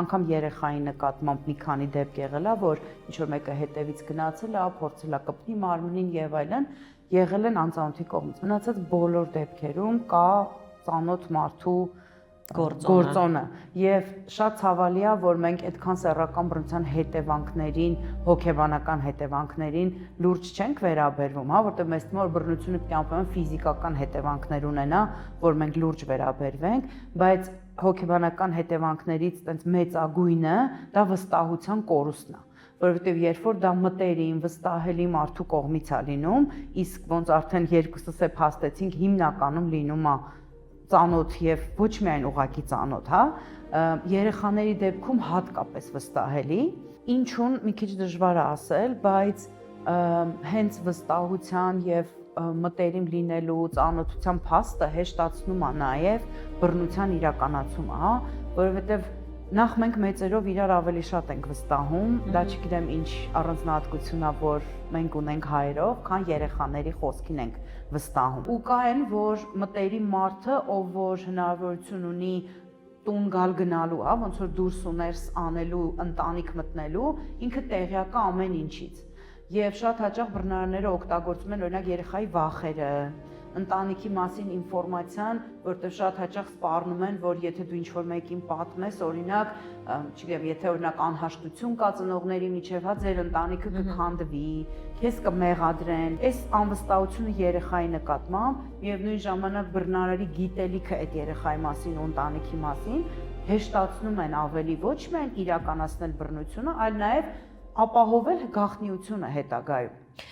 անգամ երեխայի նկատմամբ մի քանի դեպք եղել է, որ ինչ որ մեկը հետևից գնացել է, փորձել է կպնի մարմնին եւ այլն, եղել են անծանոթի կողմից։ Մնացած բոլոր դեպքերում կա ծանոթ մարդու գործոնը եւ շատ ցավալի է, որ մենք այդքան սեռական բռնության հետևանքներին, հոգեբանական հետևանքներին լուրջ չենք վերաբերվում, հա, որտեղ մեզ թվում է որ բռնությունը պետք է անպայման ֆիզիկական հետևանքներ ունենա, որ մենք լուրջ վերաբերվենք, բայց հոգեբանական հետևանքներից այտենց մեծագույնը դա վստահության կորուստն է, որովհետեւ երբ որ դա մտերիմ, վստահելի մարդու կողմից է լինում, իսկ ոնց արդեն երկուսս է փաստեցինք, հիմնականում լինում է ծանոթ եւ ոչ միայն ուղակի ծանոթ, հա, երեխաների դեպքում հատկապես վստահելի, ինչուն մի քիչ դժվար է ասել, բայց հենց վստահության եւ մտերիմ լինելու ծանոթության փաստը հեշտացնում է նաեւ բռնության իրականացումը, հա, որովհետեւ նախ մենք մեծերով իրար ավելի շատ ենք վստահում, դա չգիտեմ ինչ առանձնահատկություն է, որ մենք ունենք հայերով, քան երեխաների խոսքին ենք վստահում։ Ու կա այն, որ մտերիմ մարդը, ով որ հնարավորություն ունի տուն գալ գնալու, հա, ոնց որ դուրս ու ներս անելու, ընտանիք մտնելու, ինքը տեղյակ է ամեն ինչից։ Եվ շատ հաճախ բռնարարները օգտագործում են օրինակ երեխայի վախերը, ընտանիքի մասին ինֆորմացիան, որտեղ շատ հաճախ սպառնում են, որ եթե դու ինչ-որ մեկին պատմես, օրինակ, չգիտեմ, եթե օրինակ անհաշտություն կա ծնողների միջև, հա, ձեր ընտանիքը կքանդվի, քեզ կմեղադրեն։ Այս անվստահությունը երեխայի նկատմամբ եւ նույն ժամանակ բռնարարի գիտելիքը այդ երեխայի մասին ու ընտանիքի մասին հեշտացնում են ավելի ոչ միայն իրականացնել բռնությունը, այլ նաեւ ապահովել գաղտնիությունը հետագայում։